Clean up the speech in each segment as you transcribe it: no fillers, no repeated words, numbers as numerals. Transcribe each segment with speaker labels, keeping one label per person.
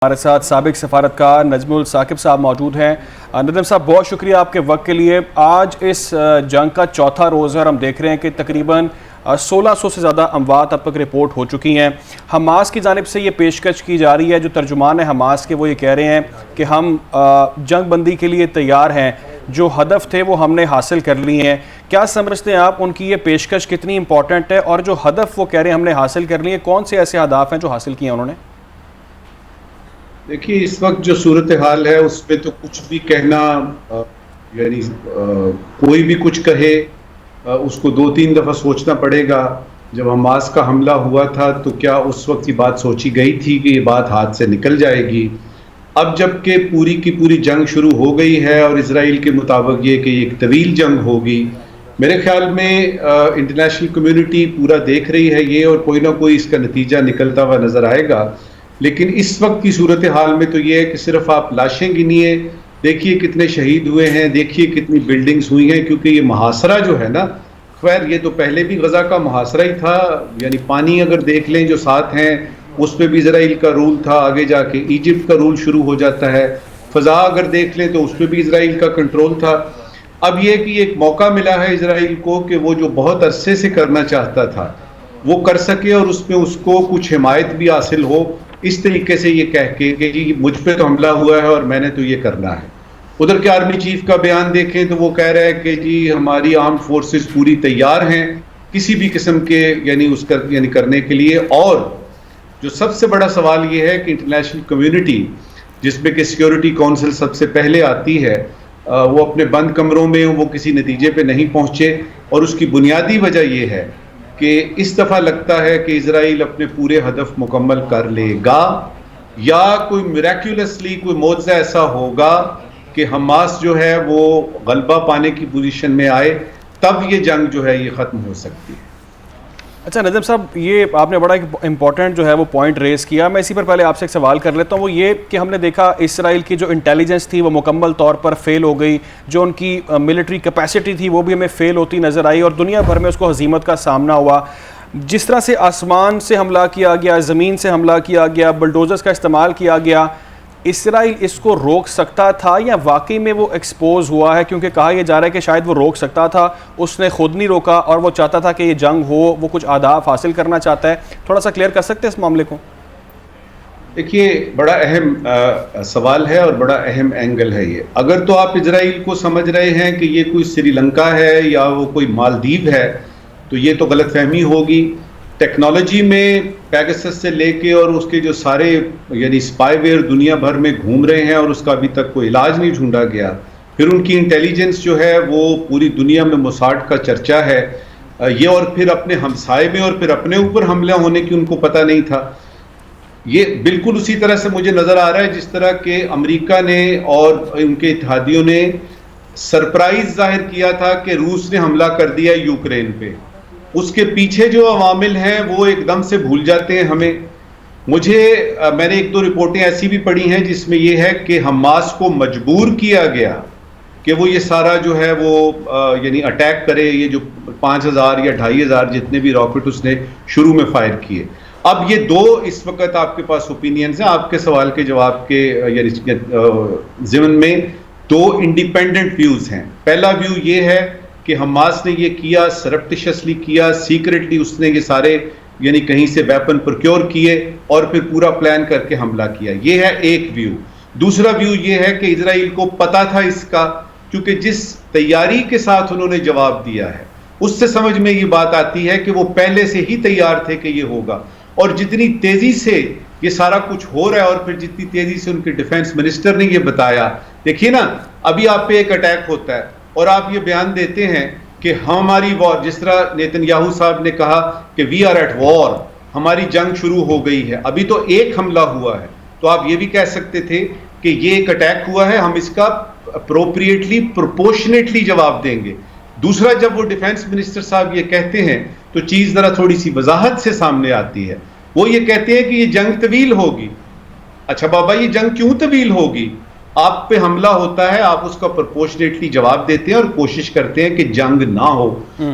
Speaker 1: ہمارے ساتھ سابق سفارتکار نجم الثاقب صاحب موجود ہیں۔ نجم صاحب بہت شکریہ آپ کے وقت کے لیے۔ آج اس جنگ کا چوتھا روز ہے اور ہم دیکھ رہے ہیں کہ تقریباً 1600 سے زیادہ اموات اب تک رپورٹ ہو چکی ہیں۔ حماس کی جانب سے یہ پیشکش کی جا رہی ہے، جو ترجمان ہے حماس کے وہ یہ کہہ رہے ہیں کہ ہم جنگ بندی کے لیے تیار ہیں، جو ہدف تھے وہ ہم نے حاصل کر لی ہیں۔ کیا سمجھتے ہیں آپ ان کی یہ پیشکش کتنی امپورٹنٹ ہے، اور جو ہدف وہ کہہ رہے ہیں ہم نے حاصل کر لی ہیں، کون سے ایسے اہداف ہیں جو حاصل کیے ہیں انہوں نے؟
Speaker 2: دیکھیے اس وقت جو صورتحال ہے اس پہ تو کچھ بھی کہنا یعنی کوئی بھی کچھ کہے اس کو 2-3 دفعہ سوچنا پڑے گا۔ جب حماس کا حملہ ہوا تھا تو کیا اس وقت یہ بات سوچی گئی تھی کہ یہ بات ہاتھ سے نکل جائے گی؟ اب جب کہ پوری کی پوری جنگ شروع ہو گئی ہے اور اسرائیل کے مطابق یہ کہ ایک طویل جنگ ہوگی، میرے خیال میں انٹرنیشنل کمیونٹی پورا دیکھ رہی ہے یہ، اور کوئی نہ کوئی اس کا نتیجہ نکلتا ہوا نظر آئے گا۔ لیکن اس وقت کی صورتحال میں تو یہ ہے کہ صرف آپ لاشیں گنیے، دیکھیے کتنے شہید ہوئے ہیں، دیکھیے کتنی بلڈنگز ہوئی ہیں، کیونکہ یہ محاصرہ جو ہے نا، خیر یہ تو پہلے بھی غزہ کا محاصرہ ہی تھا، یعنی پانی اگر دیکھ لیں جو ساتھ ہیں اس پہ بھی اسرائیل کا رول تھا، آگے جا کے ایجپٹ کا رول شروع ہو جاتا ہے، فضا اگر دیکھ لیں تو اس پہ بھی اسرائیل کا کنٹرول تھا۔ اب یہ کہ ایک موقع ملا ہے اسرائیل کو کہ وہ جو بہت عرصے سے کرنا چاہتا تھا وہ کر سکے، اور اس میں اس کو کچھ حمایت بھی حاصل ہو، اس طریقے سے یہ کہہ کے کہ جی مجھ پہ تو حملہ ہوا ہے اور میں نے تو یہ کرنا ہے۔ ادھر کے آرمی چیف کا بیان دیکھیں تو وہ کہہ رہا ہے کہ جی ہماری آرمڈ فورسز پوری تیار ہیں کسی بھی قسم کے یعنی کرنے کے لیے۔ اور جو سب سے بڑا سوال یہ ہے کہ انٹرنیشنل کمیونٹی جس میں کہ سیکیورٹی کونسل سب سے پہلے آتی ہے، وہ اپنے بند کمروں میں وہ کسی نتیجے پہ نہیں پہنچے، اور اس کی بنیادی وجہ یہ ہے کہ اس دفعہ لگتا ہے کہ اسرائیل اپنے پورے ہدف مکمل کر لے گا، یا کوئی میریکولسلی کوئی معجزہ ایسا ہوگا کہ حماس جو ہے وہ غلبہ پانے کی پوزیشن میں آئے، تب یہ جنگ جو ہے یہ ختم ہو سکتی ہے۔
Speaker 1: اچھا نجم صاحب، یہ آپ نے بڑا ایک امپورٹنٹ جو ہے وہ پوائنٹ ریز کیا۔ میں اسی پر پہلے آپ سے ایک سوال کر لیتا ہوں، وہ یہ کہ ہم نے دیکھا اسرائیل کی جو انٹیلیجنس تھی وہ مکمل طور پر فیل ہو گئی، جو ان کی ملٹری کیپیسٹی تھی وہ بھی ہمیں فیل ہوتی نظر آئی، اور دنیا بھر میں اس کو ہزیمت کا سامنا ہوا۔ جس طرح سے آسمان سے حملہ کیا گیا، زمین سے حملہ کیا گیا، بلڈوزرز کا استعمال کیا گیا، اسرائیل اس کو روک سکتا تھا یا واقعی میں وہ ایکسپوز ہوا ہے؟ کیونکہ کہا یہ جا رہا ہے کہ شاید وہ روک سکتا تھا، اس نے خود نہیں روکا، اور وہ چاہتا تھا کہ یہ جنگ ہو، وہ کچھ اہداف حاصل کرنا چاہتا ہے۔ تھوڑا سا کلیئر کر سکتے ہیں اس معاملے کو؟
Speaker 2: دیکھیے بڑا اہم سوال ہے اور بڑا اہم اینگل ہے یہ۔ اگر تو آپ اسرائیل کو سمجھ رہے ہیں کہ یہ کوئی سری لنکا ہے یا وہ کوئی مالدیپ ہے تو یہ تو غلط فہمی ہوگی۔ ٹیکنالوجی میں پیگسس سے لے کے اور اس کے جو سارے یعنی اسپائی ویئر دنیا بھر میں گھوم رہے ہیں اور اس کا ابھی تک کوئی علاج نہیں ڈھونڈا گیا۔ پھر ان کی انٹیلیجنس جو ہے وہ پوری دنیا میں موساد کا چرچا ہے یہ، اور پھر اپنے ہمسائے میں اور پھر اپنے اوپر حملہ ہونے کی ان کو پتہ نہیں تھا۔ یہ بالکل اسی طرح سے مجھے نظر آ رہا ہے جس طرح کہ امریکہ نے اور ان کے اتحادیوں نے سرپرائز ظاہر کیا تھا کہ روس نے حملہ کر دیا یوکرین پہ، اس کے پیچھے جو عوامل ہیں وہ ایک دم سے بھول جاتے ہیں ہمیں۔ میں نے 1-2 رپورٹیں ایسی بھی پڑھی ہیں جس میں یہ ہے کہ حماس کو مجبور کیا گیا کہ وہ یہ سارا جو ہے وہ یعنی اٹیک کرے، یہ جو 5000 یا 2500 جتنے بھی راکٹ اس نے شروع میں فائر کیے۔ اب یہ 2 اس وقت آپ کے پاس اوپینینز ہیں، آپ کے سوال کے جواب کے یعنی ضمن میں 2 انڈیپینڈنٹ ویوز ہیں۔ پہلا ویو یہ ہے کہ حماس نے یہ کیا، سرپٹیشسلی کیا، سیکریٹلی اس نے یہ سارے یعنی کہیں سے ویپن پروکیور کیے اور پھر پورا پلان کر کے حملہ کیا، یہ ہے ایک ویو۔ دوسرا ویو یہ ہے کہ اسرائیل کو پتا تھا اس کا، کیونکہ جس تیاری کے ساتھ انہوں نے جواب دیا ہے اس سے سمجھ میں یہ بات آتی ہے کہ وہ پہلے سے ہی تیار تھے کہ یہ ہوگا، اور جتنی تیزی سے یہ سارا کچھ ہو رہا ہے اور پھر جتنی تیزی سے ان کے ڈیفنس منسٹر نے یہ بتایا۔ دیکھیے نا، ابھی آپ پہ ایک اٹیک ہوتا ہے اور آپ یہ بیان دیتے ہیں کہ ہماری وار، جس طرح نیتن یاہو صاحب نے کہا کہ وی آر ایٹ وار، ہماری جنگ شروع ہو گئی ہے، ابھی تو ایک حملہ ہوا ہے، تو آپ یہ بھی کہہ سکتے تھے کہ یہ ایک اٹیک ہوا ہے، ہم اس کا اپروپریٹلی پروپورشنیٹلی جواب دیں گے۔ دوسرا، جب وہ ڈیفنس منسٹر صاحب یہ کہتے ہیں تو چیز ذرا تھوڑی سی وضاحت سے سامنے آتی ہے۔ وہ یہ کہتے ہیں کہ یہ جنگ طویل ہوگی۔ اچھا بابا، یہ جنگ کیوں طویل ہوگی؟ آپ پہ حملہ ہوتا ہے، آپ اس کا پرپورشنیٹلی جواب دیتے ہیں اور کوشش کرتے ہیں کہ جنگ نہ ہو۔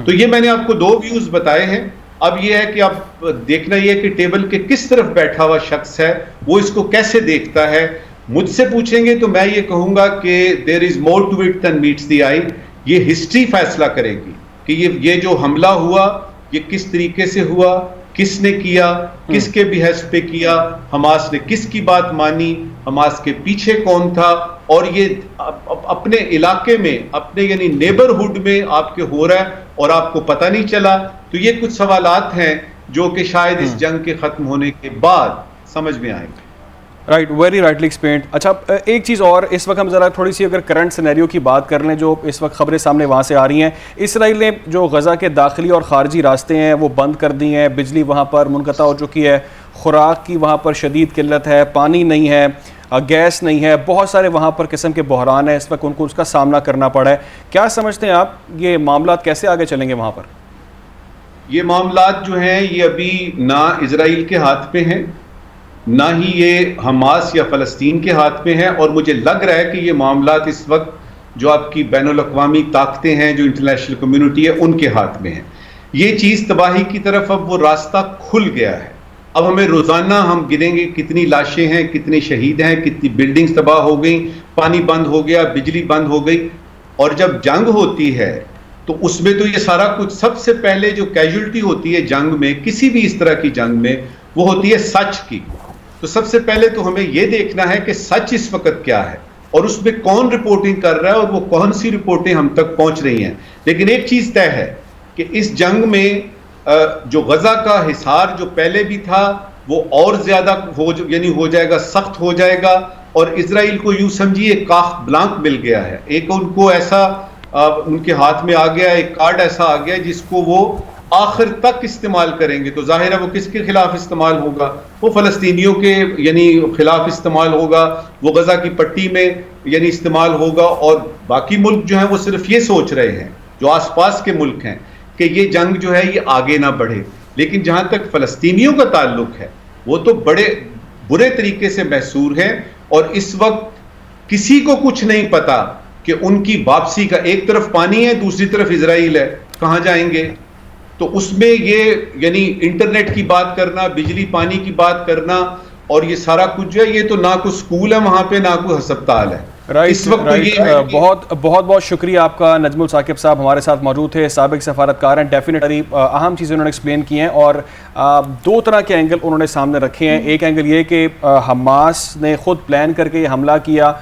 Speaker 2: تو یہ میں نے آپ کو 2 ویوز بتائے ہیں۔ اب یہ ہے کہ اب دیکھنا یہ کہ ٹیبل کے کس طرف بیٹھا ہوا شخص ہے وہ اس کو کیسے دیکھتا ہے. مجھ سے پوچھیں گے تو میں یہ کہوں گا کہ there is more to it than meets the eye. یہ ہسٹری فیصلہ کرے گی کہ یہ جو حملہ ہوا یہ کس طریقے سے ہوا, کس نے کیا, کس کے بحث پہ کیا, حماس نے کس کی بات مانی, حماس کے پیچھے کون تھا, اور یہ اپنے علاقے میں اپنے یعنی نیبرہڈ میں آپ کے ہو رہا ہے اور آپ کو پتہ نہیں چلا. تو یہ کچھ سوالات ہیں جو کہ شاید اس جنگ کے ختم ہونے کے بعد سمجھ میں آئیں گے.
Speaker 1: Right, very rightly explained. اچھا ایک چیز اور, اس وقت ہم ذرا تھوڑی سی اگر کرنٹ سینیریو کی بات کر لیں جو اس وقت خبریں سامنے وہاں سے آ رہی ہیں. اسرائیل نے جو غزہ کے داخلی اور خارجی راستے ہیں وہ بند کر دی ہیں, بجلی وہاں پر منقطع ہو چکی ہے, خوراک کی وہاں پر شدید قلت ہے, پانی نہیں ہے, گیس نہیں ہے, بہت سارے وہاں پر قسم کے بحران ہیں اس وقت ان کو اس کا سامنا کرنا پڑا ہے. کیا سمجھتے ہیں آپ یہ معاملات کیسے آگے چلیں گے وہاں پر؟
Speaker 2: یہ معاملات جو ہیں یہ ابھی نہ اسرائیل کے ہاتھ پہ ہیں نہ ہی یہ حماس یا فلسطین کے ہاتھ میں ہے, اور مجھے لگ رہا ہے کہ یہ معاملات اس وقت جو آپ کی بین الاقوامی طاقتیں ہیں, جو انٹرنیشنل کمیونٹی ہے, ان کے ہاتھ میں ہیں. یہ چیز تباہی کی طرف اب وہ راستہ کھل گیا ہے. اب ہمیں روزانہ ہم گنیں گے کتنی لاشیں ہیں, کتنے شہید ہیں, کتنی بلڈنگز تباہ ہو گئیں, پانی بند ہو گیا, بجلی بند ہو گئی. اور جب جنگ ہوتی ہے تو اس میں تو یہ سارا کچھ, سب سے پہلے جو کیجولٹی ہوتی ہے جنگ میں, کسی بھی اس طرح کی جنگ میں, وہ ہوتی ہے سچ کی. تو سب سے پہلے تو ہمیں یہ دیکھنا ہے کہ سچ اس وقت کیا ہے اور اس میں کون رپورٹنگ کر رہا ہے اور وہ کون سی رپورٹیں ہم تک پہنچ رہی ہیں. لیکن ایک چیز طے ہے کہ اس جنگ میں جو غزہ کا حصار جو پہلے بھی تھا وہ اور زیادہ ہو جائے گا, سخت ہو جائے گا, اور اسرائیل کو یوں سمجھیے کاخ بلانک مل گیا ہے. ایک ان کو ایسا ان کے ہاتھ میں آ گیا, ایک کارڈ ایسا آ گیا جس کو وہ آخر تک استعمال کریں گے. تو ظاہر ہے وہ کس کے خلاف استعمال ہوگا؟ وہ فلسطینیوں کے یعنی خلاف استعمال ہوگا, وہ غزہ کی پٹی میں یعنی استعمال ہوگا. اور باقی ملک جو ہیں وہ صرف یہ سوچ رہے ہیں, جو آس پاس کے ملک ہیں, کہ یہ جنگ جو ہے یہ آگے نہ بڑھے. لیکن جہاں تک فلسطینیوں کا تعلق ہے وہ تو بڑے برے طریقے سے محصور ہیں, اور اس وقت کسی کو کچھ نہیں پتا کہ ان کی واپسی کا, ایک طرف پانی ہے دوسری طرف اسرائیل ہے, کہاں جائیں گے؟ تو اس میں یہ یعنی انٹرنیٹ کی بات کرنا, بجلی پانی کی بات کرنا, اور یہ سارا کچھ جو ہے یہ تو نہ کوئی سکول ہے وہاں پہ, نہ کوئی ہسپتال ہے. اس وقت
Speaker 1: بہت بہت شکریہ آپ کا. نجم الثاقب صاحب ہمارے ساتھ موجود تھے, سابق سفارتکار ہیں. ڈیفینیٹلی اہم چیزیں انہوں نے ایکسپلین کی ہیں, اور دو طرح کے اینگل انہوں نے سامنے رکھے ہیں. ایک اینگل یہ کہ حماس نے خود پلان کر کے یہ حملہ کیا,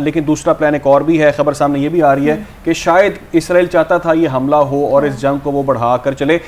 Speaker 1: لیکن دوسرا پلان ایک اور بھی ہے. خبر سامنے یہ بھی آ رہی ہے کہ شاید اسرائیل چاہتا تھا یہ حملہ ہو اور اس جنگ کو وہ بڑھا کر چلے.